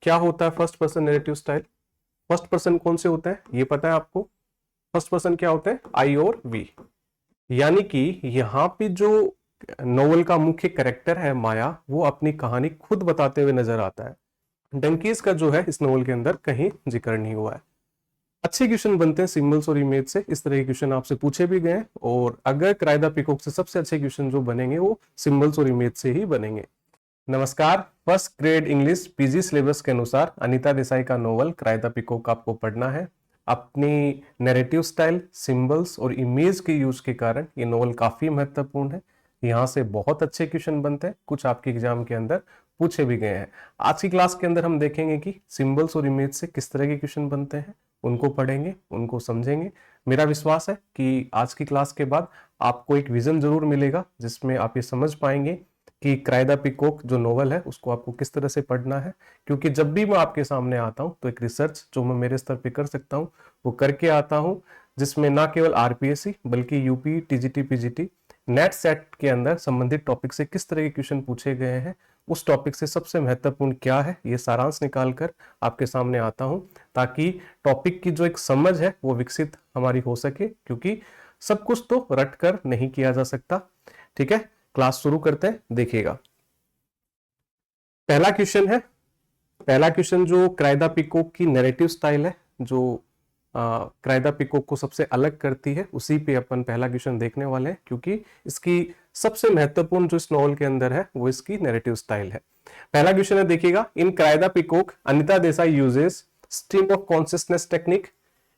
क्या होता है first person narrative style? First person कौन से होते हैं ये पता है आपको? फर्स्ट पर्सन क्या होते हैं? आई और वी। यानी कि यहाँ पे जो नोवेल का मुख्य कैरेक्टर है माया, वो अपनी कहानी खुद बताते हुए नजर आता है। डंकीज का जो है इस नोवेल के अंदर कहीं जिक्र नहीं हुआ है। अच्छे क्वेश्चन बनते हैं सिंबल्स और इमेज से, इस तरह के क्वेश्चन आपसे पूछे भी गए, और अगर क्राइदा पीकॉक से सबसे अच्छे क्वेश्चन जो बनेंगे वो सिंबल्स और इमेज से ही बनेंगे। नमस्कार, first grade English PG syllabus के अनुसार अनीता देसाई का नोवेल क्राइदा पीकॉक आपको पढ़ना है। अपनी नैरेटिव स्टाइल, सिंबल्स और इमेज के यूज के कारण ये नोवेल काफी महत्वपूर्ण है। यहाँ से बहुत अच्छे क्वेश्चन बनते हैं, कुछ आपके एग्जाम के अंदर पूछे भी गए हैं। आज की क्लास के अंदर हम देखेंगे कि सिंबल्स और इमेज से किस तरह के क्वेश्चन बनते हैं, उनको पढ़ेंगे, उनको समझेंगे। मेरा विश्वास है कि आज की क्लास के बाद आपको एक विजन जरूर मिलेगा, जिसमें आप ये समझ पाएंगे कि क्राइदा पीकॉक जो नोवेल है उसको आपको किस तरह से पढ़ना है। क्योंकि जब भी मैं आपके सामने आता हूं तो एक रिसर्च जो मैं मेरे स्तर पे कर सकता हूं वो करके आता हूं, जिसमें ना केवल आरपीएससी बल्कि UP, TGT, PGT, net set के अंदर संबंधित टॉपिक से किस तरह के क्वेश्चन पूछे गए हैं, उस टॉपिक से सबसे महत्वपूर्ण क्या है, ये सारांश निकाल कर आपके सामने आता हूं, ताकि टॉपिक की जो एक समझ है वो विकसित हमारी हो सके। क्योंकि सब कुछ तो रट कर नहीं किया जा सकता। ठीक है, क्लास शुरू करते हैं, देखिएगा। पहला क्वेश्चन जो क्राइदा पीकॉक की नैरेटिव स्टाइल है, जो क्राइदा पीकॉक को सबसे अलग करती है, उसी पे अपन पहला क्वेश्चन देखने वाले हैं। क्योंकि इसकी सबसे महत्वपूर्ण जो इस नॉवल के अंदर है वो इसकी नैरेटिव स्टाइल है। पहला क्वेश्चन है, देखिएगा। In cry the peacock Anita Desai uses stream of consciousness technique,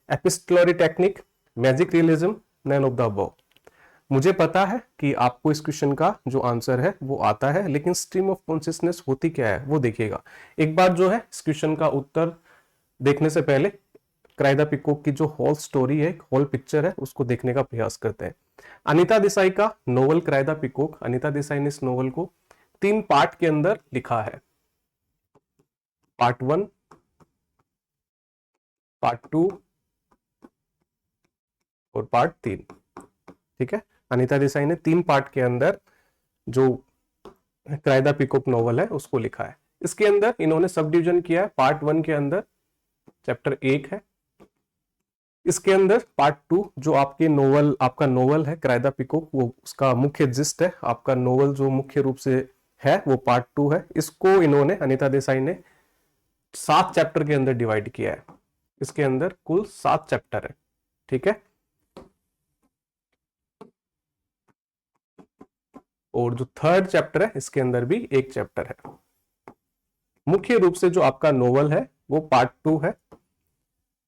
epistolary technique, magic realism, none of the above. मुझे पता है कि आपको इस क्वेश्चन का जो आंसर है वो आता है, लेकिन स्ट्रीम ऑफ कॉन्शियसनेस होती क्या है वो देखिएगा। एक बार जो है इस क्वेश्चन का उत्तर देखने से पहले क्राइदा पीकॉक की जो होल स्टोरी है, होल पिक्चर है, उसको देखने का प्रयास करते हैं। अनीता देसाई का नोवेल क्राइदा पीकॉक, अनीता देसाई ने इस नोवेल को 3 पार्ट के अंदर लिखा है। पार्ट 1, पार्ट 2 और पार्ट 3। ठीक है, अनीता देसाई ने 3 पार्ट के अंदर जो क्राइदा पीकॉक नोवेल है उसको लिखा है। इसके अंदर इन्होंने सब डिवीजन किया है। पार्ट 1 के अंदर चैप्टर 1 है। इसके अंदर पार्ट 2 जो आपका नोवेल है क्राइदा पीकॉक, वो उसका मुख्य जिस्ट है। आपका नोवेल जो मुख्य रूप से है वो पार्ट 2 है। इसको इन्होंने, अनीता देसाई ने 7 चैप्टर के अंदर डिवाइड किया है। इसके अंदर कुल 7 चैप्टर है। ठीक है, और जो 3rd चैप्टर है इसके अंदर भी 1 चैप्टर है। मुख्य रूप से जो आपका नोवेल है वो पार्ट 2 है।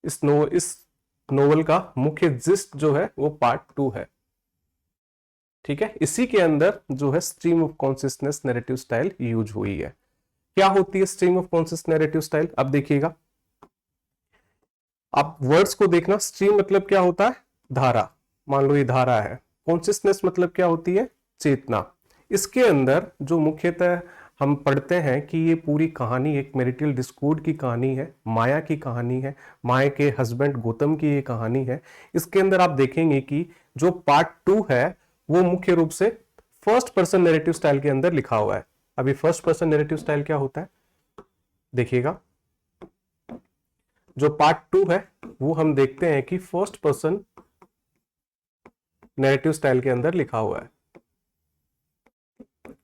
इस नोवेल का मुख्य जिस्ट जो है वो पार्ट 2 है। ठीक है, इसी के अंदर जो है stream of consciousness narrative style use हुई है। क्या होती है stream of consciousness narrative style? अब देखिएगा, आप वर्ड्स को देखना। स्ट्रीम मतलब क्या होता है? धारा। मान लो ये धारा है। कॉन्शियसनेस मतलब क्या होती है? चेतना। इसके अंदर जो मुख्यतः हम पढ़ते हैं कि ये पूरी कहानी एक मैरिटल डिस्प्यूट की कहानी है, माया की कहानी है, माया के हस्बैंड गौतम की ये कहानी है। इसके अंदर आप देखेंगे कि जो पार्ट 2 है वो मुख्य रूप से फर्स्ट पर्सन नैरेटिव स्टाइल के अंदर लिखा हुआ है। अभी फर्स्ट पर्सन नैरेटिव स्टाइल क्या होता है देखिएगा। जो पार्ट 2 है वो हम देखते हैं कि फर्स्ट पर्सन नैरेटिव स्टाइल के अंदर लिखा हुआ है।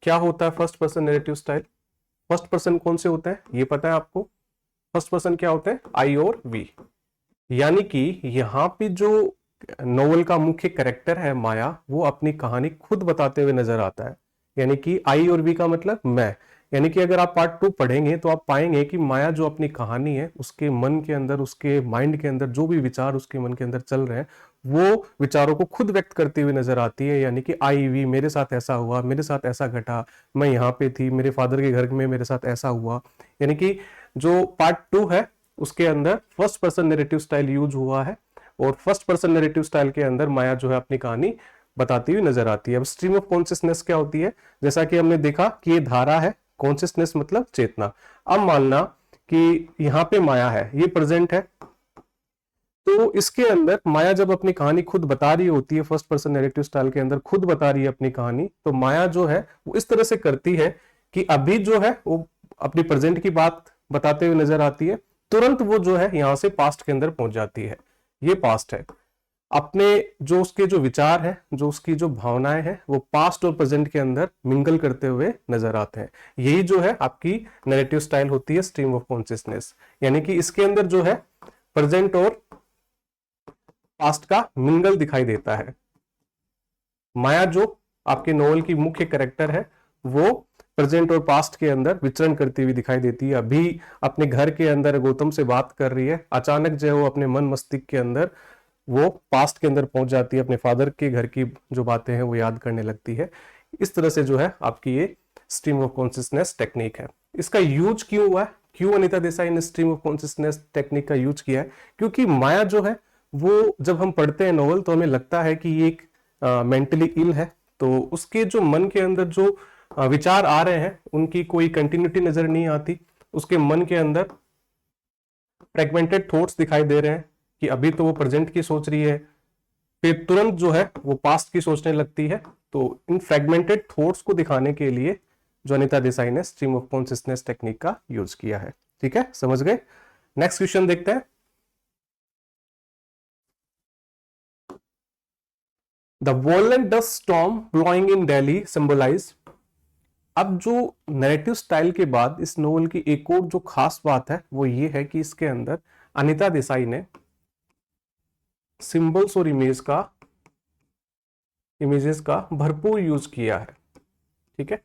क्या होता है first person narrative style? First person कौन से होते हैं ये पता है आपको? फर्स्ट पर्सन क्या होते हैं? आई और वी। यानी कि यहाँ पे जो नोवेल का मुख्य कैरेक्टर है माया, वो अपनी कहानी खुद बताते हुए नजर आता है। यानी कि आई और वी का मतलब मैं। यानी कि अगर आप पार्ट 2 पढ़ेंगे तो आप पाएंगे कि माया जो अपनी कहानी है, उसके मन के अंदर, उसके माइंड के अंदर जो भी विचार उसके मन के अंदर चल रहे हैं, वो विचारों को खुद व्यक्त करती हुई नजर आती है। यानी कि आई वी, मेरे साथ ऐसा हुआ, मेरे साथ ऐसा घटा, मैं यहाँ पे थी, मेरे फादर के घर में मेरे साथ ऐसा हुआ। यानी कि जो पार्ट 2 है उसके अंदर first person narrative style use हुआ है, और फर्स्ट पर्सन नैरेटिव स्टाइल के अंदर माया जो है अपनी कहानी बताती हुई नजर आती है। अब स्ट्रीम ऑफ कॉन्शियसनेस क्या होती है? जैसा कि हमने देखा कि ये धारा है, कॉन्शियसनेस मतलब चेतना। अब मानना कि यहाँ पे माया है, ये प्रेजेंट है, तो इसके अंदर माया जब अपनी कहानी खुद बता रही होती है, फर्स्ट पर्सन नैरेटिव स्टाइल के अंदर खुद बता रही है अपनी कहानी, तो माया जो है वो इस तरह से करती है कि अभी जो है वो अपनी प्रेजेंट की बात बताते हुए नजर आती है, तुरंत वो जो है यहां से पास्ट के अंदर पहुंच जाती है। ये पास्ट है। अपने जो उसके जो विचार है, जो उसकी जो भावनाएं हैं, वो पास्ट और प्रेजेंट के अंदर मिंगल करते हुए नजर आते हैं। यही जो है आपकी नैरेटिव स्टाइल होती है स्ट्रीम ऑफ कॉन्शियसनेस, यानी कि इसके अंदर जो है प्रेजेंट और पास्ट का मिंगल दिखाई देता है। माया जो आपके नॉवल की मुख्य कैरेक्टर है, वो प्रेजेंट और पास्ट के अंदर विचरण करती हुई दिखाई देती है। अभी अपने घर के अंदर गौतम से बात कर रही है, अचानक जो है वो अपने मन मस्तिष्क के अंदर वो पास्ट के अंदर पहुंच जाती है, अपने फादर के घर की जो बातें हैं वो याद करने लगती है। इस तरह से जो है आपकी ये स्ट्रीम ऑफ कॉन्शियसनेस टेक्निक है। इसका यूज क्यों हुआ है, क्यों अनीता देसाई ने स्ट्रीम ऑफ कॉन्शियसनेस टेक्निक का यूज किया है? क्योंकि माया जो है वो जब हम पढ़ते हैं नॉवल तो हमें लगता है कि ये एक मेंटली इल है, तो उसके जो मन के अंदर जो विचार आ रहे हैं उनकी कोई कंटिन्यूटी नजर नहीं आती। उसके मन के अंदर फ्रेगमेंटेड थॉट्स दिखाई दे रहे हैं कि अभी तो वो प्रेजेंट की सोच रही है, फिर तुरंत जो है वो पास्ट की सोचने लगती है। तो इन फ्रेगमेंटेड थॉट्स को दिखाने के लिए जो अनीता देसाई ने स्ट्रीम ऑफ कॉन्शियसनेस टेक्निक का यूज किया है। ठीक है, समझ गए? नेक्स्ट क्वेश्चन देखते हैं। The violent dust storm blowing in Delhi symbolize. अब जो नैरेटिव स्टाइल के बाद इस नोवेल की एक और जो खास बात है वो ये है कि इसके अंदर अनीता देसाई ने सिंबल्स और इमेजेस का भरपूर यूज किया है। ठीक है,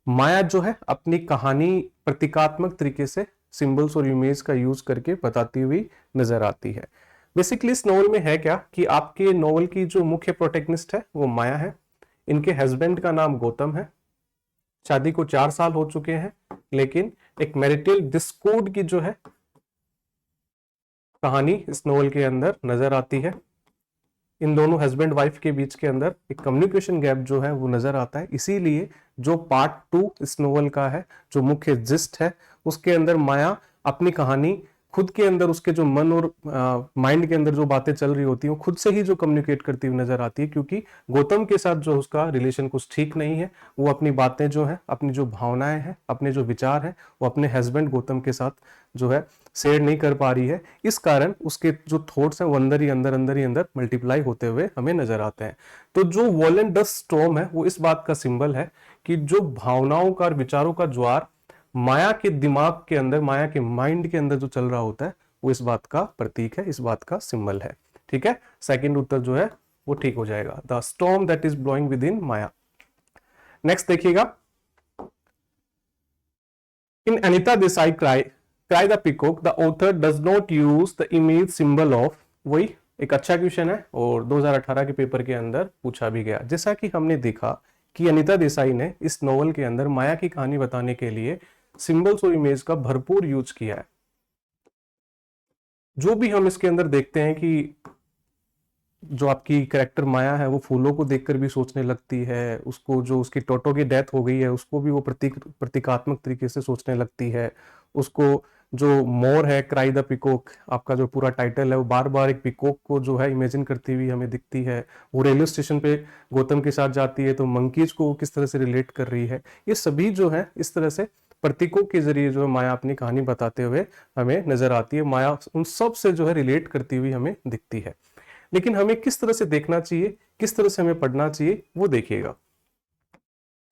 माया जो है अपनी कहानी प्रतीकात्मक तरीके से सिंबल्स और इमेज का यूज करके बताती हुई नजर आती है। बेसिकली इस नॉवल में है क्या कि आपके नॉवल की जो मुख्य प्रोटैगनिस्ट है वो माया है। इनके हस्बैंड का नाम गौतम है, शादी को 4 साल हो चुके हैं, लेकिन एक मैरिटल डिस्कॉर्ड की जो है कहानी इस नॉवल के अंदर नजर आती है। इन दोनों हस्बैंड वाइफ के बीच के अंदर एक कम्युनिकेशन गैप जो है वो नजर आता है। इसीलिए जो पार्ट 2 इस नॉवल का है, जो मुख्य जिस्ट है, उसके अंदर माया अपनी कहानी खुद के अंदर, उसके जो मन और माइंड के अंदर जो बातें चल रही होती हैं, खुद से ही जो कम्युनिकेट करती हुई नजर आती है। क्योंकि गौतम के साथ जो उसका रिलेशन कुछ ठीक नहीं है, वो अपनी बातें जो है, अपनी जो भावनाएं हैं, अपने जो विचार हैं, वो अपने हस्बैंड गौतम के साथ जो है शेयर नहीं कर पा रही है। इस कारण उसके जो थॉट्स हैं वो अंदर ही अंदर मल्टीप्लाई होते हुए हमें नजर आते हैं। तो जो वॉयलेंट डस्ट स्टॉर्म है वो इस बात का सिंबल है कि जो भावनाओं का और विचारों का ज्वार माया के दिमाग के अंदर, माया के माइंड के अंदर जो चल रहा होता है, वो इस बात का प्रतीक है, इस बात का सिंबल है। ठीक है, सेकंड उत्तर जो है वो ठीक हो जाएगा, the storm that is blowing within Maya. Next देखिएगा, in Anita Desai cry the peacock the author does not use the image symbol of. वही एक अच्छा क्वेश्चन है और 2018 के पेपर के अंदर पूछा भी गया। जैसा कि हमने देखा कि अनीता देसाई ने इस नॉवल के अंदर माया की कहानी बताने के लिए सिंबल्स और इमेज का भरपूर यूज किया है। जो भी हम इसके अंदर देखते हैं कि जो आपकी कैरेक्टर माया है वो फूलों को देखकर भी सोचने लगती है, उसको जो उसकी टोटो की डेथ हो गई है उसको भी वो प्रतीकात्मक तरीके से सोचने लगती है। उसको जो मोर है, क्राई द पिकॉक आपका जो पूरा टाइटल है, वो बार बार एक पिकॉक को जो है इमेजिन करती हुई हमें दिखती है। वो रेलवे स्टेशन पे गौतम के साथ जाती है तो मंकीज को किस तरह से रिलेट कर रही है। ये सभी जो है इस तरह से प्रतीकों के जरिए जो है माया अपनी कहानी बताते हुए हमें नजर आती है। माया उन सब से जो है रिलेट करती हुई हमें दिखती है। लेकिन हमें किस तरह से देखना चाहिए, किस तरह से हमें पढ़ना चाहिए, वो देखिएगा।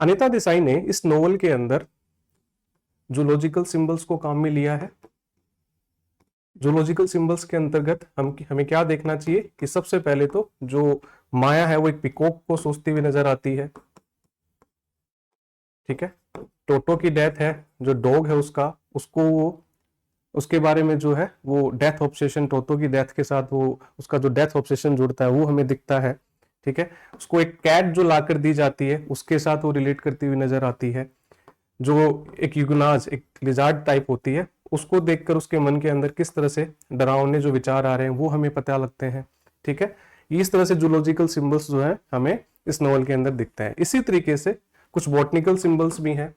अनीता देसाई ने इस नॉवल के अंदर जूलॉजिकल सिंबल्स को काम में लिया है। जूलॉजिकल सिंबल्स के अंतर्गत हमें क्या देखना चाहिए कि सबसे पहले तो जो माया है वो एक पिकॉक को सोचती हुई नजर आती है। ठीक है, टोटो की डेथ है, जो डॉग है उसका, उसको वो उसके बारे में जो है वो डेथ ऑब्सेशन, टोटो की डेथ के साथ वो उसका जो डेथ ऑब्सेशन जुड़ता है वो हमें दिखता है। ठीक है, उसको एक कैट जो लाकर दी जाती है उसके साथ वो रिलेट करती हुई नजर आती है। जो एक यूगनाज, एक लिजार्ड टाइप होती है, उसको देखकर उसके मन के अंदर किस तरह से डरावने जो विचार आ रहे हैं वो हमें पता लगते हैं। ठीक है, इस तरह से जूलॉजिकल सिंबल्स जो है हमें इस नॉवल के अंदर दिखते हैं। इसी तरीके से कुछ बॉटनिकल सिंबल्स भी हैं।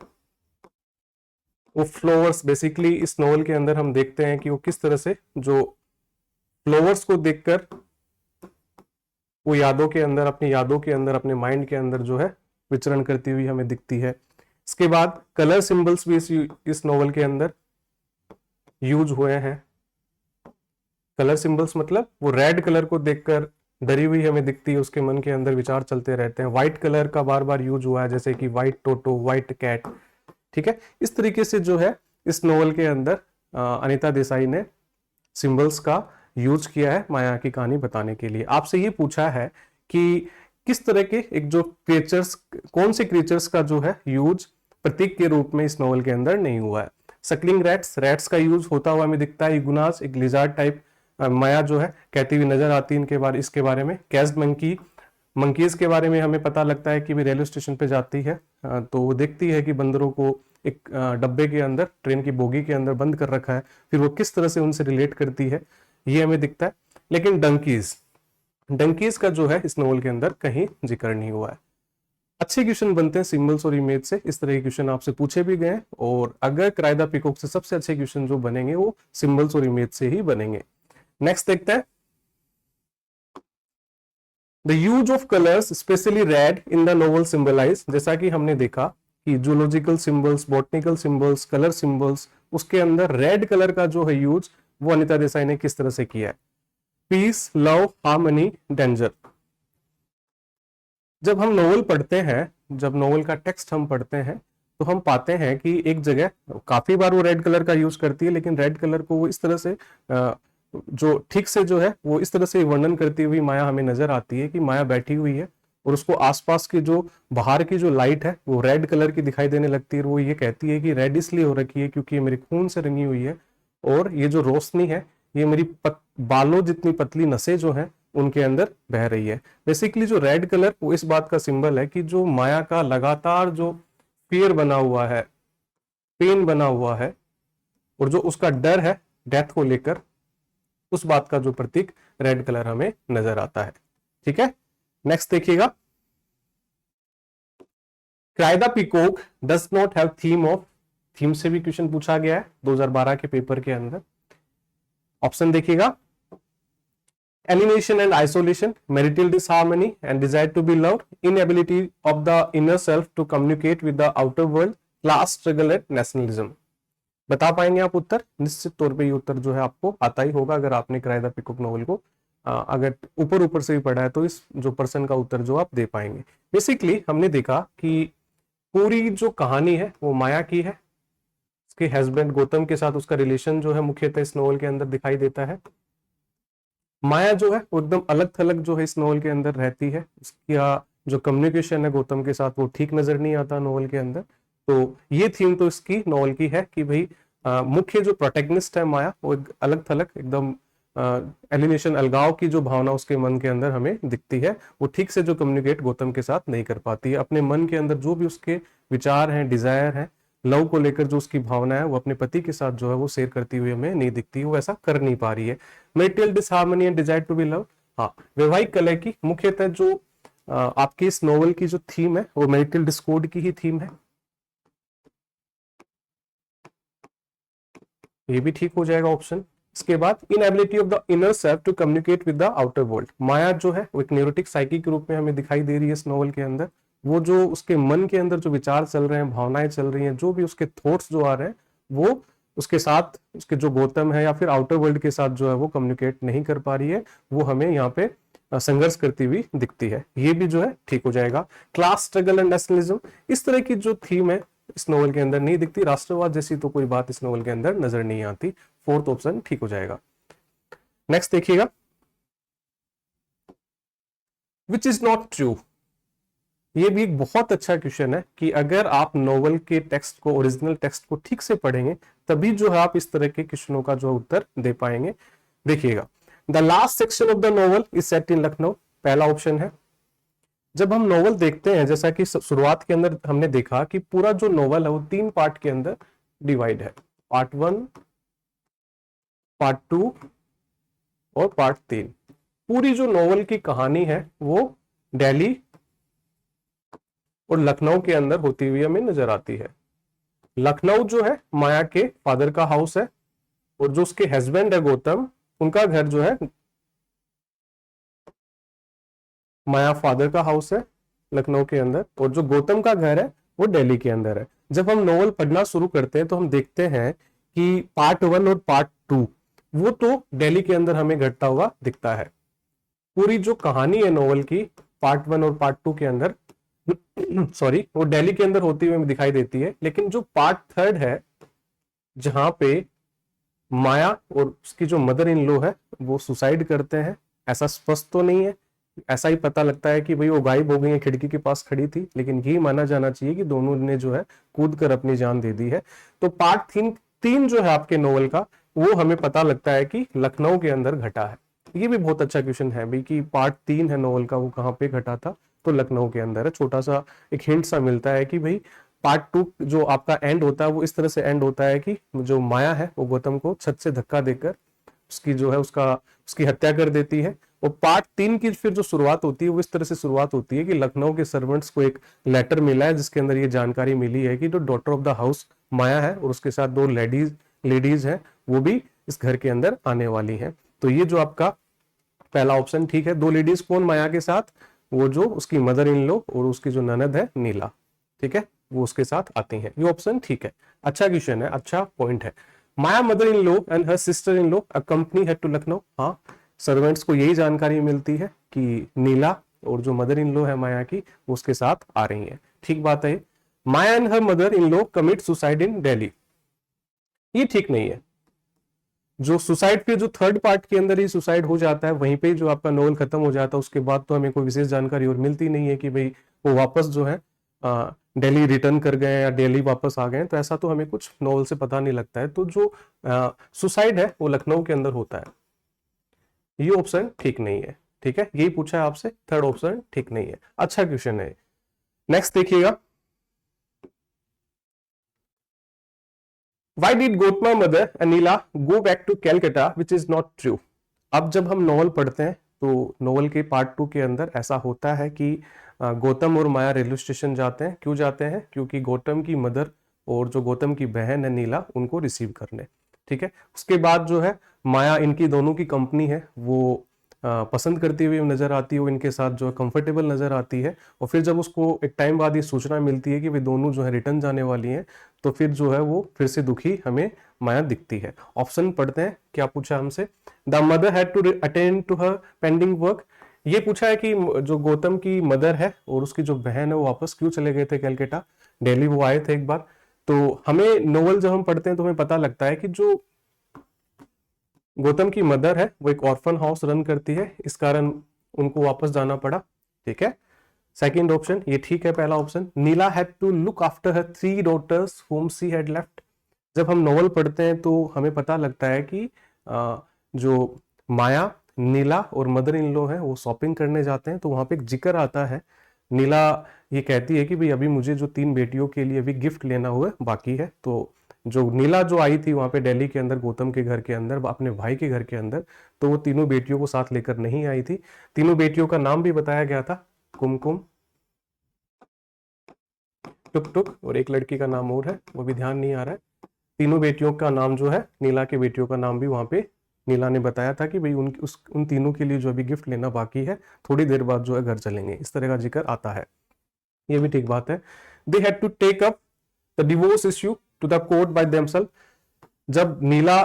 वो फ्लावर्स, बेसिकली इस नॉवल के अंदर हम देखते हैं कि वो किस तरह से जो फ्लावर्स को देखकर वो यादों के अंदर, अपनी यादों के अंदर, अपने माइंड के अंदर जो है विचरण करती हुई हमें दिखती है। इसके बाद कलर सिंबल्स भी इस नॉवल के अंदर यूज हुए हैं। कलर सिंबल्स मतलब वो रेड कलर को देखकर डरी हुई हमें दिखती है, उसके मन के अंदर विचार चलते रहते हैं। व्हाइट कलर का बार बार यूज हुआ है, जैसे कि व्हाइट टोटो, व्हाइट कैट। ठीक है, इस तरीके से जो है इस नोवेल के अंदर अनीता देसाई ने सिंबल्स का यूज किया है माया की कहानी बताने के लिए। आपसे ये पूछा है कि किस तरह के एक जो क्रिएचर्स, कौन से क्रिएचर्स का जो है यूज प्रतीक के रूप में इस नोवेल के अंदर नहीं हुआ है। सकलिंग रैट्स, रैट्स का यूज होता हुआ हमें दिखता है। इगुनास, एक लिजार्ड टाइप माया जो है कहती हुई नजर आती है इनके बारे, इसके बारे में। कैज्ड मंकी, मंकीज के बारे में हमें पता लगता है कि भी रेलवे स्टेशन पे जाती है तो वो देखती है कि बंदरों को एक डब्बे के अंदर, ट्रेन की बोगी के अंदर बंद कर रखा है, फिर वो किस तरह से उनसे रिलेट करती है ये हमें दिखता है। लेकिन डंकीज, डंकीज का जो है इस नोवेल के अंदर कहीं जिक्र नहीं हुआ है। अच्छे क्वेश्चन बनते हैं सिंबल्स और इमेज से, इस तरह के क्वेश्चन आपसे पूछे भी गए, और अगर क्राइदा पीकॉक से सबसे अच्छे क्वेश्चन जो बनेंगे वो सिंबल्स और इमेज से ही बनेंगे। नेक्स्ट देखते हैं, the use of colours specially red in the novel symbolize. जैसा कि हमने देखा कि zoological symbols, botanical symbols, colour symbols, उसके अंदर रेड कलर का जो है यूज वो अनीता देसाई ने किस तरह से किया है। Peace, love, harmony, danger. जब हम नोवेल पढ़ते हैं, जब नोवेल का टेक्स्ट हम पढ़ते हैं तो हम पाते हैं कि एक जगह काफी बार वो रेड कलर का यूज करती है, लेकिन रेड कलर को वो इस तरह से जो ठीक से जो है वो इस तरह से वर्णन करती हुई माया हमें नजर आती है कि माया बैठी हुई है और उसको आसपास की जो बाहर की जो लाइट है वो रेड कलर की दिखाई देने लगती है। वो ये कहती है कि रेड इसलिए हो रखी है क्योंकि ये मेरे खून से रंगी हुई है, और ये जो रोशनी है ये मेरी बालों जितनी पतली नसें जो हैं उनके अंदर बह रही है। बेसिकली जो रेड कलर वो इस बात का सिंबल है कि जो माया का लगातार जो फियर बना हुआ है, पेन बना हुआ है, और जो उसका डर है डेथ को लेकर, उस बात का जो प्रतीक रेड कलर हमें नजर आता है। ठीक है, नेक्स्ट देखिएगा, cry the peacock does not have theme of. Theme से भी क्वेश्चन पूछा गया है 2012 के पेपर के अंदर। ऑप्शन देखिएगा, alienation and isolation, marital disharmony and desire to be loved, inability of the inner self to communicate with the outer world, class struggle and nationalism। बता पाएंगे आप उत्तर? निश्चित तौर पे ये उत्तर जो है आपको आता ही होगा अगर आपने क्राइदा पीकॉक नोवेल को अगर ऊपर ऊपर से भी पढ़ा है, तो इस जो पर्सन का उत्तर जो आप दे पाएंगे। बेसिकली हमने देखा कि पूरी जो कहानी है वो माया की है, उसके हस्बैंड गौतम के साथ उसका रिलेशन जो है मुख्यतः इस नोवेल के अंदर दिखाई देता है। माया जो है वो एकदम अलग थलग जो है इस नोवेल के अंदर रहती है, उसका जो कम्युनिकेशन है गौतम के साथ वो ठीक नजर नहीं आता नोवेल के अंदर। तो ये थीम तो इसकी नोवेल की है कि भाई मुख्य जो प्रोटैगनिस्ट है माया वो एक अलग थलग एकदम एलिनेशन, अलगाव की जो भावना उसके मन के अंदर हमें दिखती है। वो ठीक से जो कम्युनिकेट गौतम के साथ नहीं कर पाती है, अपने मन के अंदर जो भी उसके विचार हैं, डिजायर है, लव को लेकर जो उसकी भावना है वो अपने पति के साथ जो है वो शेयर करती हुई हमें नहीं दिखती, वो ऐसा कर नहीं पा रही है। Marital disharmony and desire to be love, हाँ, वैवाहिक कलह की मुख्यतः जो आपकी इस नोवेल की जो थीम है वो मैरिटल डिस्कॉर्ड की ही थीम है। ये भी ठीक हो जाएगा ऑप्शन। इसके बाद inability of the inner self to communicate with the outer world, Maya जो है वो एक न्यूरोटिक साइकी के रूप में हमें दिखाई दे रही है इस नोवेल के अंदर। वो जो उसके मन के अंदर जो विचार चल रहे हैं, भावनाएं चल रही हैं, जो भी उसके थॉट्स जो आ रहे हैं, वो उसके साथ उसके जो गौतम है या फिर आउटर वर्ल्ड के साथ जो है वो कम्युनिकेट नहीं कर पा रही है, वो हमें यहाँ पे संघर्ष करती हुई दिखती है। ये भी जो है ठीक हो जाएगा। क्लास स्ट्रगल एंड नेशनलिज्म, इस तरह की जो थीम है इस नोवेल के अंदर नहीं दिखती। राष्ट्रवाद जैसी तो कोई बात इस नोवेल के अंदर नजर नहीं आती। फोर्थ ऑप्शन ठीक हो जाएगा। नेक्स्ट देखिएगा, विच इज नॉट ट्रू। ये भी एक बहुत अच्छा क्वेश्चन है कि अगर आप नोवेल के टेक्स्ट को, ओरिजिनल टेक्स्ट को ठीक से पढ़ेंगे तभी जो है आप इस तरह के क्वेश्चनों का जो उत्तर दे पाएंगे। देखिएगा, the last section of the novel is set in Lucknow, पहला ऑप्शन है। जब हम नोवेल देखते हैं, जैसा कि शुरुआत के अंदर हमने देखा कि पूरा जो नोवेल है वो 3 पार्ट के अंदर डिवाइड है, पार्ट 1, पार्ट 2 और पार्ट 3। पूरी जो नोवेल की कहानी है वो दिल्ली और लखनऊ के अंदर होती हुई हमें नजर आती है। लखनऊ जो है माया के फादर का हाउस है, और जो उसके हस्बैंड है गौतम, उनका घर जो है माया फादर का हाउस है लखनऊ के अंदर, और जो गौतम का घर है वो दिल्ली के अंदर है। जब हम नोवेल पढ़ना शुरू करते हैं तो हम देखते हैं कि पार्ट 1 और पार्ट 2 वो तो दिल्ली के अंदर हमें घटता हुआ दिखता है। पूरी जो कहानी है नोवेल की पार्ट 1 और पार्ट 2 के अंदर सॉरी वो दिल्ली के अंदर होती हुई दिखाई देती है, लेकिन जो पार्ट 3 है जहां पे माया और उसकी जो मदर इन लॉ है वो सुसाइड करते हैं, ऐसा स्पष्ट तो नहीं है, ऐसा ही पता लगता है कि भाई वो गायब हो गई है, खिड़की के पास खड़ी थी, लेकिन यही माना जाना चाहिए कि दोनों ने जो है कूद कर अपनी जान दे दी है। तो पार्ट 3 जो है आपके नोवेल का वो हमें पता लगता है कि लखनऊ के अंदर घटा है। ये भी बहुत अच्छा क्वेश्चन है भाई कि पार्ट 3 है नोवेल का वो कहाँ पे घटा था, तो लखनऊ के अंदर है। छोटा सा एक हिंट सा मिलता है कि भाई पार्ट 2 जो आपका एंड होता है वो इस तरह से एंड होता है कि जो माया है वो गौतम को छत से धक्का देकर उसकी जो है उसकी हत्या कर देती है। और पार्ट 3 की फिर जो शुरुआत होती है वो इस तरह से शुरुआत होती है कि लखनऊ के सर्वेंट्स को एक लेटर मिला है जिसके अंदर ये जानकारी मिली है कि जो डॉटर ऑफ द हाउस माया है और उसके साथ 2 लेडीज हैं वो भी इस घर के अंदर आने वाली हैं। तो ये जो आपका पहला ऑप्शन ठीक है। 2 लेडीज कौन माया के साथ, वो जो उसकी मदर इन लॉ और उसकी जो ननद है नीला, ठीक है, वो उसके साथ आती हैं। ये ऑप्शन ठीक है, अच्छा क्वेश्चन है, अच्छा पॉइंट है। Maya mother in law and her sister in law accompany है टू लखनऊ। हाँ, सर्वेंट्स को यही जानकारी मिलती है कि नीला और जो मदर इन लॉ है माया की वो उसके साथ आ रही है, ठीक बात है। Maya and her mother in law commit suicide in Delhi, ये ठीक नहीं है। जो सुसाइड फिर जो थर्ड पार्ट के अंदर ही सुसाइड हो जाता है, वहीं पे जो आपका नोवेल खत्म हो जाता है, उसके बाद तो हमें कोई विशेष जानकारी और मिलती नहीं है कि भाई वो वापस जो है दिल्ली रिटर्न कर गए या दिल्ली वापस आ गए, तो ऐसा तो हमें कुछ नोवेल से पता नहीं लगता है। तो जो सुसाइड है वो लखनऊ के अंदर होता है, ये ऑप्शन ठीक नहीं है, ठीक है, यही पूछा है आपसे, थर्ड ऑप्शन ठीक नहीं है, अच्छा क्वेश्चन है। नेक्स्ट देखिएगा, Why did Gautama mother Anila go back to Calcutta, which is not true? अब जब हम नॉवल पढ़ते हैं तो नॉवल के पार्ट 2 के अंदर ऐसा होता है कि गौतम और माया रेलवे स्टेशन जाते हैं। क्यों जाते हैं? क्योंकि गौतम की मदर और जो गौतम की बहन है नीला उनको रिसीव करने, ठीक है। उसके बाद जो है माया इनकी दोनों की कंपनी है वो पसंद करती हुई नजर आती है, वो इनके साथ जो है कंफर्टेबल नजर आती है। और फिर जब उसको एक टाइम बाद ये सूचना मिलती है कि वे दोनों जो है रिटर्न जाने वाली हैं, तो फिर जो है वो फिर से दुखी हमें माया दिखती है। ऑप्शन पढ़ते हैं, क्या पूछा हमसे, the mother had to attend to her pending work. ये पूछा है कि जो गौतम की मदर है और उसकी जो बहन है वो वापस क्यों चले गए थे कैलकाटा, दिल्ली वो आए थे एक बार। तो हमें नोवेल जब हम पढ़ते हैं तो हमें पता लगता है कि जो गौतम की मदर है वो एक ऑर्फन हाउस रन करती है, इस कारण उनको वापस जाना पड़ा, ठीक है। सेकंड ऑप्शन ये ठीक है, पहला option. Neela had to look after her 3 daughters whom she had left। जब हम नॉवल पढ़ते हैं तो हमें पता लगता है कि जो माया, नीला और मदर इन लॉ है वो शॉपिंग करने जाते हैं, तो वहां पे एक जिक्र आता है। नीला ये कहती है कि भाई अभी मुझे जो 3 बेटियों के लिए अभी गिफ्ट लेना हुआ बाकी है। तो जो नीला जो आई थी वहां पे दिल्ली के अंदर गौतम के घर के अंदर अपने भाई के घर के अंदर, तो वो तीनों बेटियों को साथ लेकर नहीं आई थी। तीनों बेटियों का नाम भी बताया गया था, कुमकुम, टुक टुक और एक लड़की का नाम और है वो भी ध्यान नहीं आ रहा है। तीनों बेटियों का नाम जो है, नीला के बेटियों का नाम भी वहां पे नीला ने बताया था कि भाई उन तीनों के लिए जो अभी गिफ्ट लेना बाकी है, थोड़ी देर बाद जो है घर चलेंगे, इस तरह का जिक्र आता है, ये भी ठीक बात है। They had to take up the divorce issue to the court by themselves. जब नीला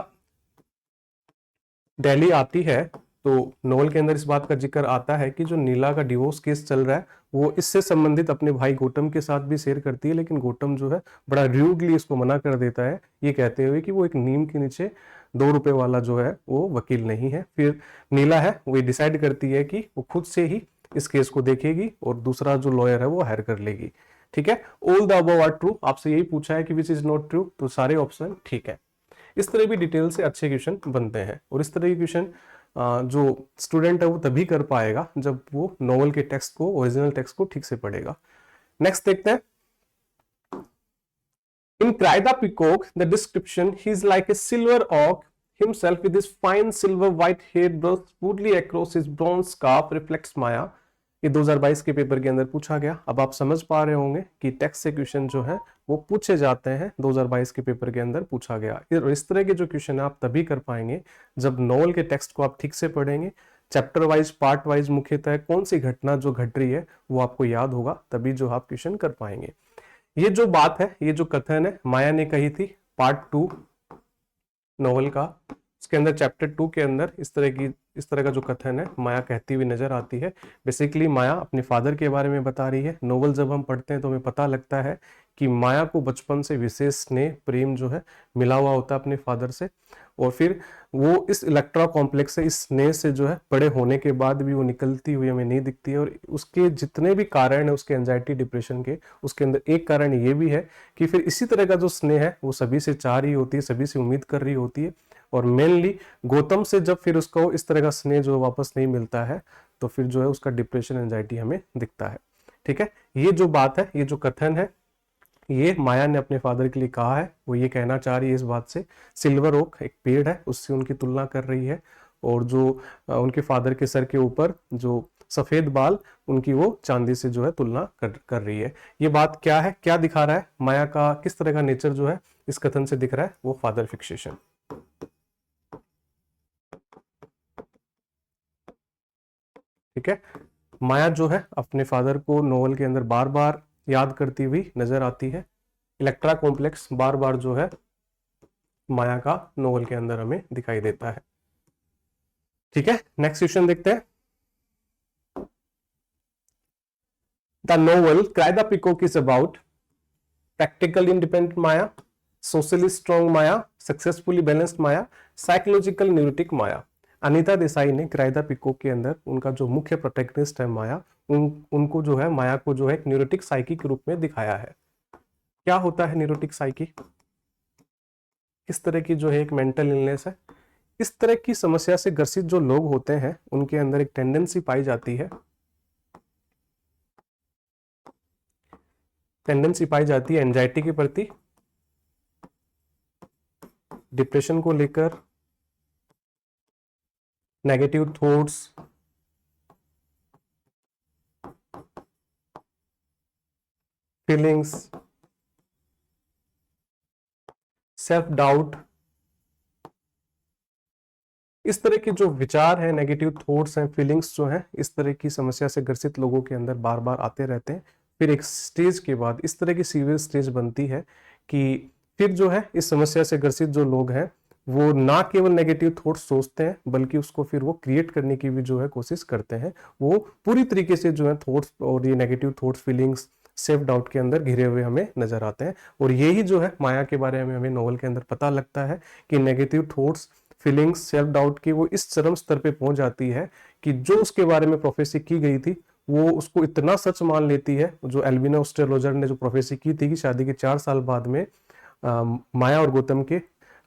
दिल्ली आती है तो नोवेल के अंदर इस बात का जिक्र आता है कि जो नीला का डिवोर्स केस चल रहा है वो इससे संबंधित अपने भाई गौतम के साथ भी शेयर करती है, लेकिन गौतम जो है बड़ा र्यूडली इसको मना कर देता है, ये कहते हुए कि वो एक नीम के नीचे 2 रुपए वाला जो है वो वकील नहीं है। फिर नीला है वो डिसाइड करती है कि वो खुद से ही इस केस को देखेगी और दूसरा जो लॉयर है वो हायर कर लेगी, ठीक है। All the above are true, आपसे यही पूछा है कि विच इज नॉट ट्रू, तो सारे ऑप्शन ठीक है। इस तरह भी डिटेल से अच्छे क्वेश्चन बनते हैं, और इस तरह के क्वेश्चन जो स्टूडेंट है वो तभी कर पाएगा जब वो नोवेल के टेक्स्ट को, ओरिजिनल टेक्स्ट को ठीक से पढ़ेगा। नेक्स्ट देखते हैं, in cry the peacock the description he is like a silver oak himself with his fine silver white hair brushed smoothly across his bronze scarf reflects Maya। ये 2022 के paper के अंदर पूछा गया। अब आप समझ पा रहे होंगे कि टेक्स्ट से क्वेश्चन जो है वो पूछे जाते हैं, 2022 के पेपर के अंदर पूछा गया। इस तरह के जो क्वेश्चन है आप तभी कर पाएंगे जब नोवेल के टेक्स्ट को आप ठीक से पढ़ेंगे, चैप्टर वाइज, पार्ट वाइज, मुख्यतः कौन सी घटना जो घट रही है वो आपको याद होगा, तभी जो आप क्वेश्चन कर पाएंगे। ये जो बात है, ये जो कथन है माया ने कही थी पार्ट 2 नोवेल का। इसके अंदर चैप्टर 2 के अंदर इस तरह का जो कथन है माया कहती हुई नजर आती है। बेसिकली माया अपने फादर के बारे में बता रही है। नोवेल जब हम पढ़ते हैं तो हमें पता लगता है कि माया को बचपन से विशेष स्नेह प्रेम जो है मिला हुआ होता है अपने फादर से, और फिर वो इस इलेक्ट्रा कॉम्प्लेक्स से, इस स्नेह से जो है बड़े होने के बाद भी वो निकलती हुई हमें नहीं दिखती है। और उसके जितने भी कारण है उसके एंजाइटी डिप्रेशन के, उसके अंदर एक कारण ये भी है कि फिर इसी तरह का जो स्नेह है वो सभी से चाह रही होती है, सभी से उम्मीद कर रही होती है। और मेनली गौतम से जब फिर उसको इस तरह का स्नेह जो वापस नहीं मिलता है तो फिर जो है उसका डिप्रेशन एंजाइटी हमें दिखता है। ठीक है, ये जो बात है, ये जो कथन है, ये माया ने अपने फादर के लिए कहा है। वो ये कहना चाह रही है इस बात से, सिल्वर ओक एक पेड़ है उससे उनकी तुलना कर रही है, और जो उनके फादर के सर के ऊपर जो सफेद बाल, उनकी वो चांदी से जो है तुलना कर रही है। ये बात क्या है, क्या दिखा रहा है, माया का किस तरह का नेचर जो है इस कथन से दिख रहा है, वो फादर फिक्सेशन। ठीक है, माया जो है अपने फादर को नोवेल के अंदर बार बार याद करती हुई नजर आती है। इलेक्ट्रा कॉम्प्लेक्स बार बार जो है माया का नोवेल के अंदर हमें दिखाई देता है। ठीक है, नेक्स्ट क्वेश्चन देखते हैं। The novel cry the peacock is about practical independent Maya, socially strong Maya, successfully balanced Maya, psychological neurotic Maya. Anita Desai ने क्राई द पीकॉक के अंदर उनका जो मुख्य प्रोटैगनिस्ट है माया, उनको जो है माया को जो है एक न्यूरोटिक साइकी के रूप में दिखाया है। क्या होता है न्यूरोटिक साइकी? किस तरह की जो है एक मेंटल इलनेस है। इस तरह की समस्या से ग्रसित जो लोग होते हैं उनके अंदर एक टेंडेंसी पाई जाती है, एंजाइटी के प्रति, डिप्रेशन को लेकर, negative thoughts, feelings, self doubt, इस तरह के जो विचार हैं, नेगेटिव थॉट्स हैं, फीलिंग्स जो हैं, इस तरह की समस्या से ग्रसित लोगों के अंदर बार बार आते रहते हैं। फिर एक स्टेज के बाद इस तरह की सीवियर स्टेज बनती है कि फिर जो है इस समस्या से ग्रसित जो लोग हैं वो ना केवल नेगेटिव थॉट्स सोचते हैं बल्कि उसको फिर वो क्रिएट करने की भी जो है कोशिश करते हैं। वो पूरी तरीके से जो है थॉट्स और ये negative thoughts, feelings, self doubt के अंदर घिरे हुए हमें नजर आते हैं। और यही जो है माया के बारे में हमें नोवेल के अंदर पता लगता है कि negative thoughts, feelings, self doubt की वो इस चरम स्तर पे पहुंच जाती है कि जो उसके बारे में प्रोफेसी की गई थी वो उसको इतना सच मान लेती है। जो एल्विना एस्ट्रोलॉजर ने जो प्रोफेसी की थी कि शादी के 4 साल बाद में माया और गौतम के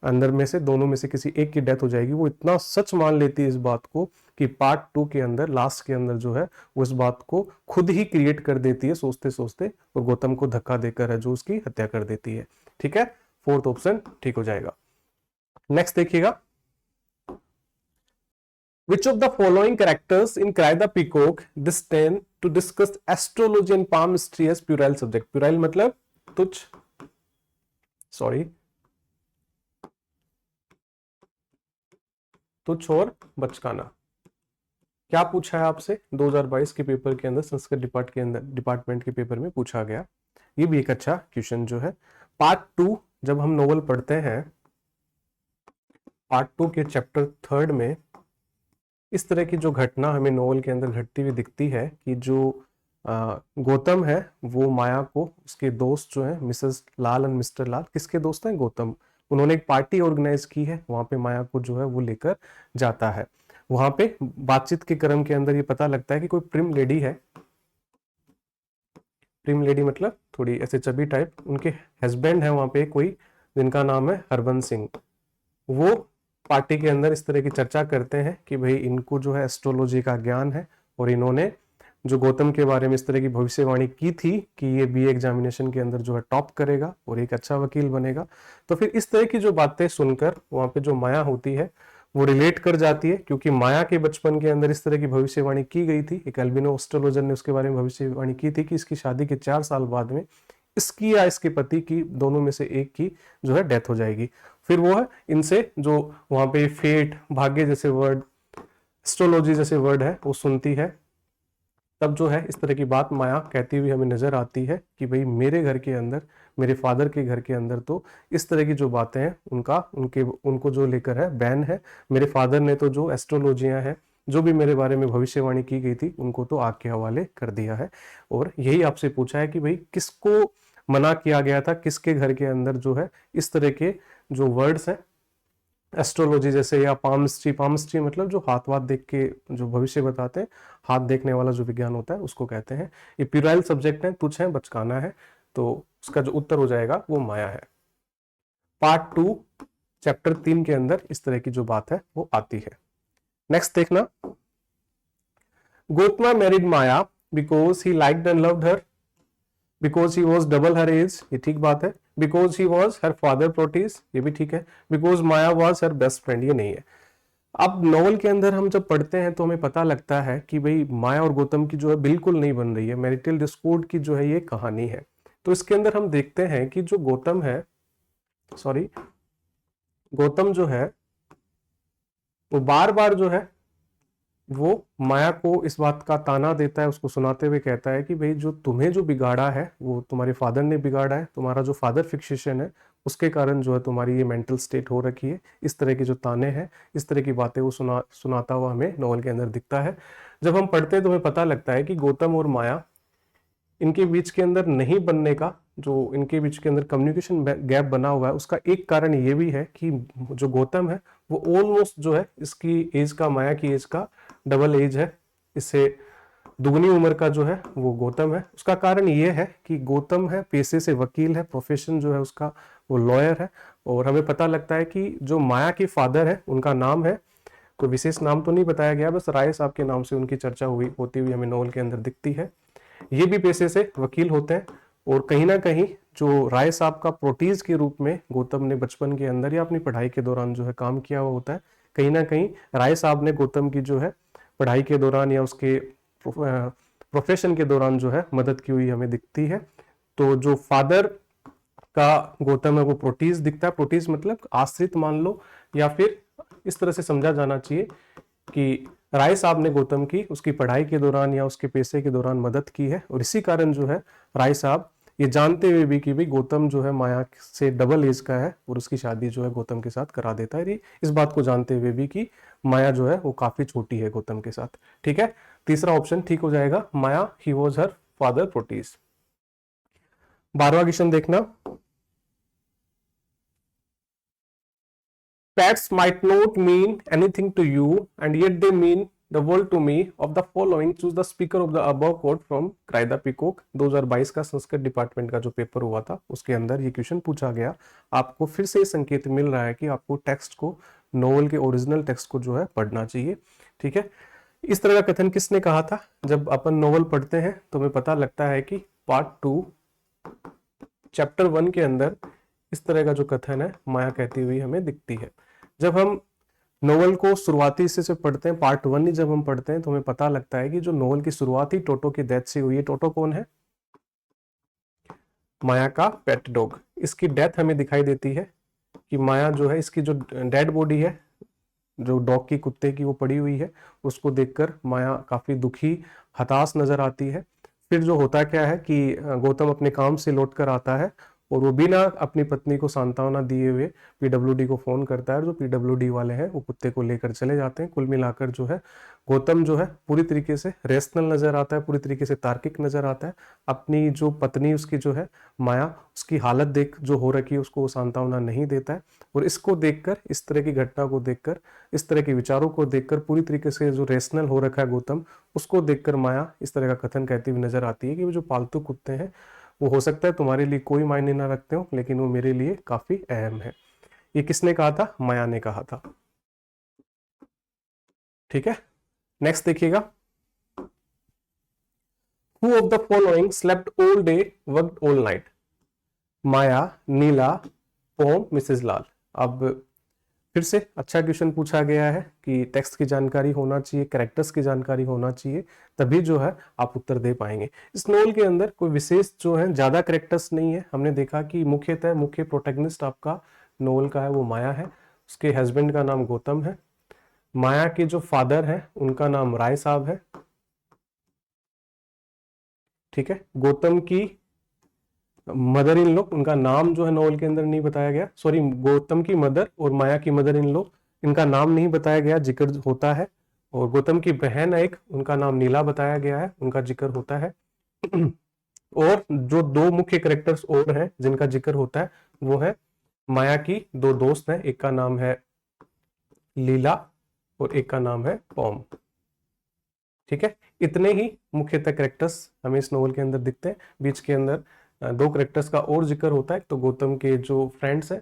अंदर में से दोनों में से किसी एक की डेथ हो जाएगी, वो इतना सच मान लेती है इस बात को कि पार्ट 2 के अंदर, लास्ट के अंदर जो है वो इस बात को खुद ही क्रिएट कर देती है सोचते सोचते, और गौतम को धक्का देकर है जो उसकी हत्या कर देती है। ठीक है, फोर्थ ऑप्शन ठीक हो जाएगा। नेक्स्ट देखिएगा, which of the following characters in Cry the Peacock disdain to discuss astrology and palm mystery as puerile subject? puerile मतलब तुच्छ, सॉरी, तुच्छ और बचकाना। क्या पूछा है आपसे 2022 के पेपर के अंदर, संस्कृत डिपार्टमेंट के पेपर में पूछा गया। ये भी एक अच्छा क्वेश्चन जो है। पार्ट 2 जब हम नोवेल पढ़ते हैं, पार्ट 2 के चैप्टर 3 में इस तरह की जो घटना हमें नोवेल के अंदर घटती हुई दिखती है कि जो गौतम है वो माया को, उसके दोस्त जो है मिसेस लाल एंड मिस्टर लाल, किसके दोस्त हैं? गौतम। उन्होंने एक पार्टी ऑर्गेनाइज की है, वहां पे माया को जो है वो लेकर जाता है। वहां पे बातचीत के क्रम के अंदर ये पता लगता है कि कोई प्रिम लेडी है, प्रिम लेडी मतलब थोड़ी ऐसे चबी टाइप, उनके हस्बैंड है वहां पे कोई जिनका नाम है हरबंस सिंह। वो पार्टी के अंदर इस तरह की चर्चा करते हैं कि भाई इनको जो है एस्ट्रोलॉजी का ज्ञान है, और इन्होंने जो गौतम के बारे में इस तरह की भविष्यवाणी की थी कि ये बीए एग्जामिनेशन के अंदर जो है टॉप करेगा और एक अच्छा वकील बनेगा। तो फिर इस तरह की जो बातें सुनकर वहां पे जो माया होती है वो रिलेट कर जाती है, क्योंकि माया के बचपन के अंदर इस तरह की भविष्यवाणी की गई थी। एक एल्बिनो एस्ट्रोलॉजर ने उसके बारे में भविष्यवाणी की थी कि इसकी शादी के 4 साल बाद में इसकी या इसके पति की, दोनों में से एक की जो है डेथ हो जाएगी। फिर वो है इनसे जो वहां पे फेट, भाग्य जैसे वर्ड, एस्ट्रोलॉजी जैसे वर्ड है वो सुनती है। तब जो है इस तरह की बात माया कहती हुई हमें नजर आती है कि भाई मेरे घर के अंदर, मेरे फादर के घर के अंदर तो इस तरह की जो बातें हैं उनको जो लेकर है बैन है। मेरे फादर ने तो जो एस्ट्रोलॉजियां हैं, जो भी मेरे बारे में भविष्यवाणी की गई थी, उनको तो आग के हवाले कर दिया है। और यही आपसे पूछा है कि भाई किसको मना किया गया था, किसके घर के अंदर जो है इस तरह के जो वर्ड्स हैं एस्ट्रोलॉजी जैसे, या पामस्ट्री, पामस्ट्री मतलब जो हाथ वाथ देख के जो भविष्य बताते हैं, हाथ देखने वाला जो विज्ञान होता है उसको कहते हैं। ये प्यूराइल सब्जेक्ट है, तुच्छ है, बचकाना है, तो उसका जो उत्तर हो जाएगा वो माया है। पार्ट 2 चैप्टर 3 के अंदर इस तरह की जो बात है वो आती है। नेक्स्ट देखना, Gautama married Maya because he liked and loved her, because he was double her age, ये ठीक बात है। Because he was her father protege, ये भी ठीक है। Because Maya was her best friend, ये नहीं है। अब नॉवल के अंदर हम जब पढ़ते हैं तो हमें पता लगता है कि भाई माया और गौतम की जो है बिल्कुल नहीं बन रही है, मैरिटल डिस्प्यूट की जो है ये कहानी है। तो इसके अंदर हम देखते हैं कि जो गौतम है, सॉरी, गौतम जो है वो बार बार जो है वो माया को इस बात का ताना देता है, उसको सुनाते हुए कहता है कि भाई जो तुम्हें जो बिगाड़ा है वो तुम्हारे फादर ने बिगाड़ा है, तुम्हारा जो फादर फिक्सेशन है उसके कारण जो है तुम्हारी ये मेंटल स्टेट हो रखी है। इस तरह के जो ताने हैं, इस तरह की बातें वो सुनाता हुआ हमें नॉवल के अंदर दिखता है। जब हम पढ़ते हैं तो हमें पता लगता है कि गौतम और माया, इनके बीच के अंदर नहीं बनने का, जो इनके बीच के अंदर कम्युनिकेशन गैप बना हुआ है, उसका एक कारण ये भी है कि जो गौतम है वो ऑलमोस्ट जो है इसकी एज का, माया की एज का डबल एज है, इससे दुगनी उम्र का जो है वो गौतम है। उसका कारण ये है कि गौतम है पेशे से वकील है, प्रोफेशन जो है उसका वो लॉयर है। और हमें पता लगता है कि जो माया के फादर है उनका नाम है, कोई विशेष नाम तो नहीं बताया गया, बस राय साहब के नाम से उनकी चर्चा होती हुई हमें नॉवल के अंदर दिखती है। ये भी पेशे से वकील होते हैं। और कहीं ना कहीं जो राय साहब का प्रोटीज के रूप में गौतम ने बचपन के अंदर या अपनी पढ़ाई के दौरान जो है काम किया हुआ होता है, कहीं ना कहीं राय साहब ने गौतम की जो है पढ़ाई के दौरान या उसके प्रोफेशन के दौरान जो है मदद की हुई हमें दिखती है। तो जो फादर का गौतम है वो प्रोटीज दिखता है, प्रोटीज मतलब आश्रित मान लो, या फिर इस तरह से समझा जाना चाहिए कि राय साहब ने गौतम की उसकी पढ़ाई के दौरान या उसके पेशे के दौरान मदद की है। और इसी कारण जो है राय साहब ये जानते हुए भी कि भाई गौतम जो है माया से डबल एज का है और उसकी शादी जो है गौतम के साथ करा देता है, इस बात को जानते हुए भी कि माया जो है वो काफी छोटी है गौतम के साथ। ठीक है, तीसरा ऑप्शन ठीक हो जाएगा, Maya he was her father protege. 12वां क्वेश्चन देखना, pets might not mean anything to you and yet they mean the world to me. Of the following choose the speaker of the above quote from Cry the Peacock। 2022 का Sanskrit department का जो paper हुआ था उसके अंदर ये question पूछा गया। आपको फिर से संकेत मिल रहा है कि आपको टेक्स्ट को, नोवेल के ओरिजिनल टेक्स्ट को जो है पढ़ना चाहिए। ठीक है, इस तरह का कथन किसने कहा था? जब अपन नोवेल पढ़ते हैं तो हमें पता लगता है कि पार्ट 2 चैप्टर 1 के अंदर इस तरह का जो कथन है माया कहती हुई हमें दिखती है। जब हम नोवेल को शुरुआती हिस्से से पढ़ते हैं, पार्ट 1 ही जब हम पढ़ते हैं तो हमें पता लगता है कि जो नोवेल की शुरुआत ही टोटो की डेथ से हुई है। टोटो कौन है? माया का पेट डॉग। इसकी डेथ हमें दिखाई देती है कि माया जो है, इसकी जो डेड बॉडी है जो डॉग की, कुत्ते की, वो पड़ी हुई है। उसको देखकर माया काफी दुखी, हताश नजर आती है। फिर जो होता क्या है कि गौतम अपने काम से लौट कर आता है और वो बिना अपनी पत्नी को सांत्वना दिए हुए पीडब्ल्यूडी को फोन करता है, और जो पीडब्ल्यूडी वाले हैं वो कुत्ते को लेकर चले जाते हैं। कुल मिलाकर जो है गौतम जो है पूरी तरीके से रेशनल नजर आता है, पूरी तरीके से तार्किक नजर आता है। अपनी जो पत्नी उसकी जो है माया, उसकी हालत देख जो हो रखी है उसको सांत्वना नहीं देता है। और इसको देखकर, इस तरह की घटना को देखकर, इस तरह के विचारों को देखकर पूरी तरीके से जो रेशनल हो रखा है गौतम, उसको देखकर माया इस तरह का कथन कहती हुई नजर आती है कि वो जो पालतू कुत्ते हैं वो हो सकता है तुम्हारे लिए कोई मायने ना रखते हो, लेकिन वो मेरे लिए काफी अहम है। ये किसने कहा था? माया ने कहा था। ठीक है, नेक्स्ट देखिएगा, Who of the following slept all day, worked all night? Maya, Neela, Om, Mrs लाल। अब फिर से अच्छा क्वेश्चन पूछा गया है कि टेक्स्ट की जानकारी होना चाहिए, कैरेक्टर्स की जानकारी होना चाहिए, तभी जो है आप उत्तर दे पाएंगे। इस नोवेल के अंदर कोई विशेष जो है ज्यादा कैरेक्टर्स नहीं है। हमने देखा कि मुख्यतः मुख्य प्रोटैगनिस्ट आपका नोवेल का है वो माया है, उसके हस्बैंड का नाम गौतम है, माया के जो फादर है उनका नाम राय साहब है, ठीक है। गौतम की मदर इन लॉ, उनका नाम जो है नॉवल के अंदर नहीं बताया गया, सॉरी, गौतम की मदर और माया की मदर इन लॉ, इनका नाम नहीं बताया गया, जिक्र होता है। और गौतम की बहन एक, उनका नाम नीला बताया गया है, उनका जिक्र होता है। और जो दो मुख्य कैरेक्टर्स और हैं जिनका जिक्र होता है वो है माया की दो दोस्त हैं, एक का नाम है लीला और एक का नाम है पॉम। ठीक है, इतने ही मुख्यतः कैरेक्टर्स हमें इस नोवेल के अंदर दिखते हैं। बीच के अंदर दो कैरेक्टर्स का और जिक्र होता है, तो गौतम के जो फ्रेंड्स हैं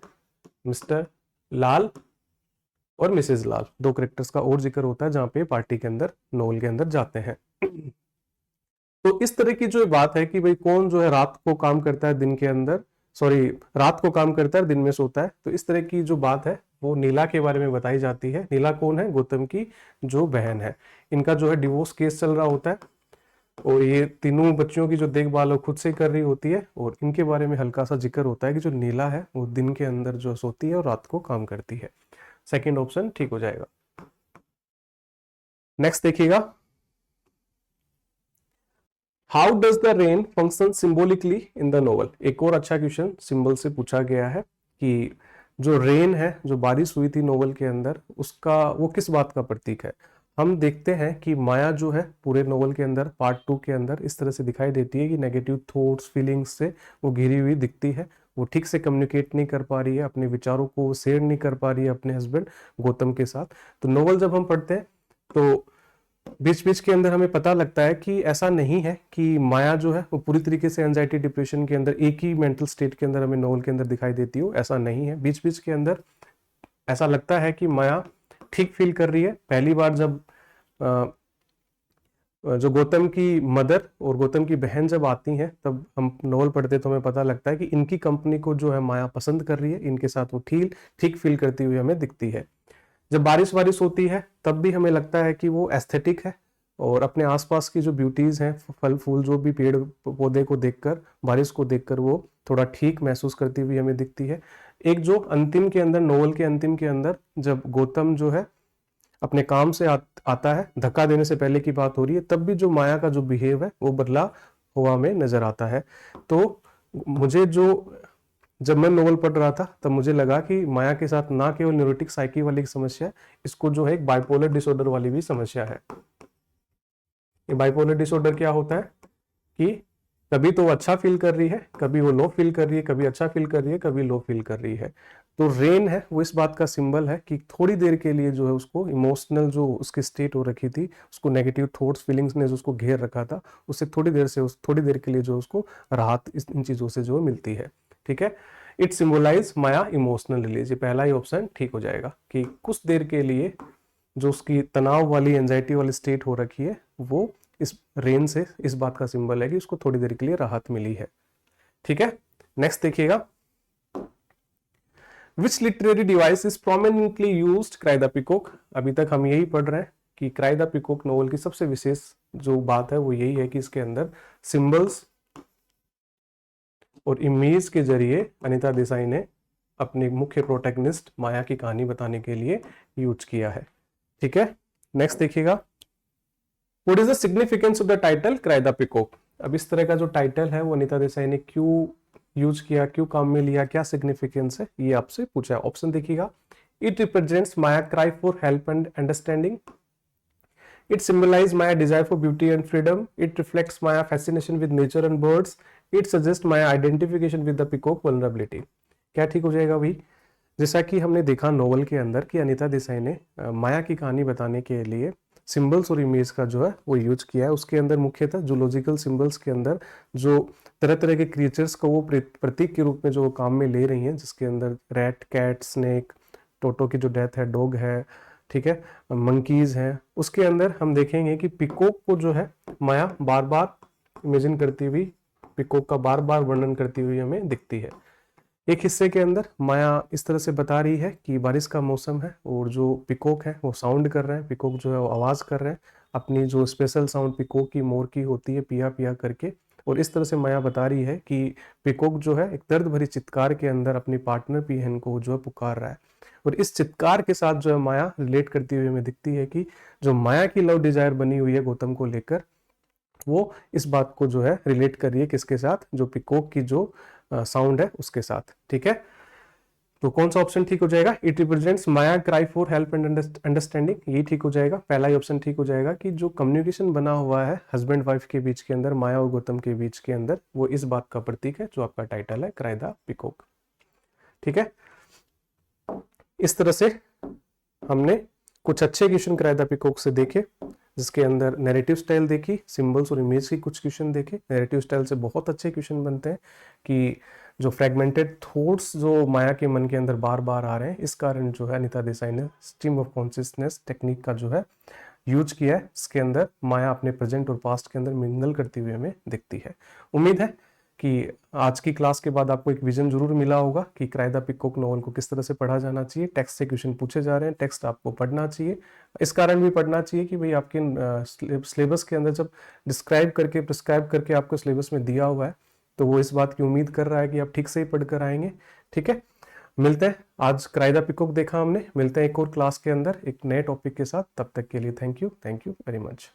मिस्टर लाल और मिसेज लाल, दो कैरेक्टर्स का और जिक्र होता है जहां पे पार्टी के अंदर नोवेल के अंदर जाते हैं। तो इस तरह की जो बात है कि भाई कौन जो है रात को काम करता है दिन के अंदर, सॉरी, रात को काम करता है दिन में सोता है, तो इस तरह की जो बात है वो नीला के बारे में बताई जाती है। नीला कौन है? गौतम की जो बहन है। इनका जो है डिवोर्स केस चल रहा होता है और ये तीनों बच्चियों की जो देखभाल वो खुद से कर रही होती है, और इनके बारे में हल्का सा जिक्र होता है कि जो नीला है वो दिन के अंदर जो सोती है और रात को काम करती है। सेकेंड ऑप्शन ठीक हो जाएगा। नेक्स्ट देखिएगा, how does the rain function symbolically in the novel. एक और अच्छा क्वेश्चन सिंबल से पूछा गया है कि जो रेन है, जो बारिश हुई थी नोवेल के अंदर, उसका वो किस बात का प्रतीक है। हम देखते हैं कि माया जो है पूरे नोवेल के अंदर पार्ट 2 के अंदर इस तरह से दिखाई देती है कि नेगेटिव थॉट्स फीलिंग्स से वो घिरी हुई दिखती है। वो ठीक से कम्युनिकेट नहीं कर पा रही है, अपने विचारों को शेयर नहीं कर पा रही है अपने हस्बैंड गौतम के साथ। तो नोवेल जब हम पढ़ते हैं तो बीच बीच के अंदर हमें पता लगता है कि ऐसा नहीं है कि माया जो है वो पूरी तरीके से एंजाइटी डिप्रेशन के अंदर एक ही मेंटल स्टेट के अंदर हमें नोवेल के अंदर दिखाई देती हो, ऐसा नहीं है। बीच बीच के अंदर ऐसा लगता है कि माया ठीक फील कर रही है। पहली बार जब जो गौतम की मदर और गौतम की बहन जब आती हैं तब हम नोवेल पढ़ते तो हमें पता लगता है कि इनकी कंपनी को जो है माया पसंद कर रही है, इनके साथ वो ठीक फील करती हुई हमें दिखती है। जब बारिश वारिश होती है तब भी हमें लगता है कि वो एस्थेटिक है और अपने आसपास की जो ब्यूटीज हैं, फल फूल, जो भी पेड़ पौधे को देखकर, बारिश को देखकर वो थोड़ा ठीक महसूस करती हुई हमें दिखती है। एक जो अंतिम के अंदर, नोवेल के अंतिम के अंदर, जब गौतम जो है अपने काम से आता है, धक्का देने से पहले की बात हो रही है, तब भी जो माया का जो बिहेव है वो बदला हुआ में नजर आता है। तो मुझे जब मैं नोवेल पढ़ रहा था तब मुझे लगा कि माया के साथ ना केवल न्यूरोटिक साइकी वाली समस्या, इसको जो है एक बाइपोलर डिसऑर्डर वाली भी समस्या है। ये बाइपोलर डिसऑर्डर क्या होता है कि कभी तो वो अच्छा फील कर रही है, कभी वो लो फील कर रही है, कभी अच्छा फील कर रही है, कभी लो फील कर रही है। तो रेन है वो इस बात का सिंबल है कि थोड़ी देर के लिए जो है उसको इमोशनल जो उसकी स्टेट हो रखी थी, उसको नेगेटिव थॉट्स फीलिंग्स ने जो उसको घेर रखा था, उससे थोड़ी देर के लिए जो उसको राहत इन चीजों से जो मिलती है। ठीक है, इट सिंबलाइज माया इमोशनल रिलीज। ये पहला ही ऑप्शन ठीक हो जाएगा कि कुछ देर के लिए जो उसकी तनाव वाली एंजाइटी वाली स्टेट हो रखी है वो इस रेन से इस बात का सिंबल है कि उसको थोड़ी देर के लिए राहत मिली है। ठीक है, नेक्स्ट देखिएगा, विच literary device is prominently used, cry the peacock. अभी तक हम यही पढ़ रहे हैं कि क्राई द पीकॉक नोवेल की सबसे विशेष जो बात है वो यही है कि इसके अंदर सिंबल्स और इमेज के जरिए अनीता देसाई ने अपने मुख्य प्रोटैगनिस्ट माया की कहानी बताने के लिए यूज किया है। ठीक है, नेक्स्ट देखिएगा, what is the significance of the title cry the peacock. अब इस तरह का जो टाइटल है वो अनीता देसाई ने क्यों यूज किया, क्यों काम में लिया, क्या सिग्निफिकेंस है, ये आपसे पूछा है। ऑप्शन देखिएगा, it represents Maya cry for help and understanding, it symbolizes Maya desire for beauty and freedom, it reflects Maya fascination with nature and birds, it suggests Maya identification with the peacock vulnerability। क्या ठीक हो जाएगा भाई? जैसा कि हमने देखा novel के अंदर कि अनीता देसाई ने माया की कहानी बताने के लिए सिंबल्स और इमेज का जो है वो यूज किया है। उसके अंदर मुख्यतः जूलॉजिकल सिंबल्स के अंदर जो तरह तरह के क्रिएचर्स को वो प्रतीक के रूप में जो काम में ले रही हैं, जिसके अंदर रैट, कैट, स्नेक, टोटो की जो डेथ है, डॉग है, ठीक है, मंकीज हैं। उसके अंदर हम देखेंगे कि पिकॉक को जो है माया बार बार इमेजिन करती हुई, पिकॉक का बार बार वर्णन करती हुई हमें दिखती है। एक हिस्से के अंदर माया इस तरह से बता रही है कि बारिश का मौसम है और जो पिकॉक है वो साउंड कर रहे हैं, पिकॉक जो है वो आवाज कर रहे हैं, अपनी जो स्पेशल साउंड पिकॉक की, मोर की होती है, पिया पिया करके। और इस तरह से माया बता रही है कि पिकॉक जो है एक दर्द भरी चित्कार के अंदर अपनी पार्टनर पिहन को जो है पुकार रहा है। और इस चित्कार के साथ जो है माया रिलेट करती हुई हमें दिखती है कि जो माया की लव डिजायर बनी हुई है गौतम को लेकर, वो इस बात को जो है रिलेट कर रही है किसके साथ, जो पिकॉक की जो साउंड है उसके साथ। ठीक है, तो कौन सा ऑप्शन ठीक हो जाएगा, it represents Maya cry for help and understanding, ये ठीक हो जाएगा। पहला ही ऑप्शन ठीक हो जाएगा कि जो कम्युनिकेशन बना हुआ है हस्बैंड वाइफ के बीच के अंदर, माया और गौतम के बीच के अंदर, वो इस बात का प्रतीक है जो आपका टाइटल है, क्राई द पिकॉक। ठीक है, इस तरह से हमने कुछ अच्छे क्वेश्चन क्राई द पिकॉक से देखे, जिसके अंदर नैरेटिव स्टाइल देखी, सिंबल्स और इमेज की कुछ क्वेश्चन देखे। नैरेटिव स्टाइल से बहुत अच्छे क्वेश्चन बनते हैं कि जो फ्रेगमेंटेड थॉट्स जो माया के मन के अंदर बार बार आ रहे हैं, इस कारण जो है अनिता देसाई ने स्ट्रीम ऑफ कॉन्शियसनेस टेक्निक का जो है यूज किया है। इसके अंदर माया अपने प्रेजेंट और पास्ट के अंदर मिंगल करती हुई हमें दिखती है। उम्मीद है कि आज की क्लास के बाद आपको एक विजन जरूर मिला होगा कि क्राई द पिकॉक नॉवल को किस तरह से पढ़ा जाना चाहिए। टेक्स्ट से क्वेश्चन पूछे जा रहे हैं, टेक्स्ट आपको पढ़ना चाहिए, इस कारण भी पढ़ना चाहिए कि भाई आपके सिलेबस के अंदर जब डिस्क्राइब करके प्रिस्क्राइब करके आपको सिलेबस में दिया हुआ है, तो वो इस बात की उम्मीद कर रहा है कि आप ठीक से ही पढ़कर आएंगे। ठीक है, मिलते हैं, आज क्राई द पिकॉक देखा हमने, मिलते हैं एक और क्लास के अंदर एक नए टॉपिक के साथ। तब तक के लिए थैंक यू वेरी मच।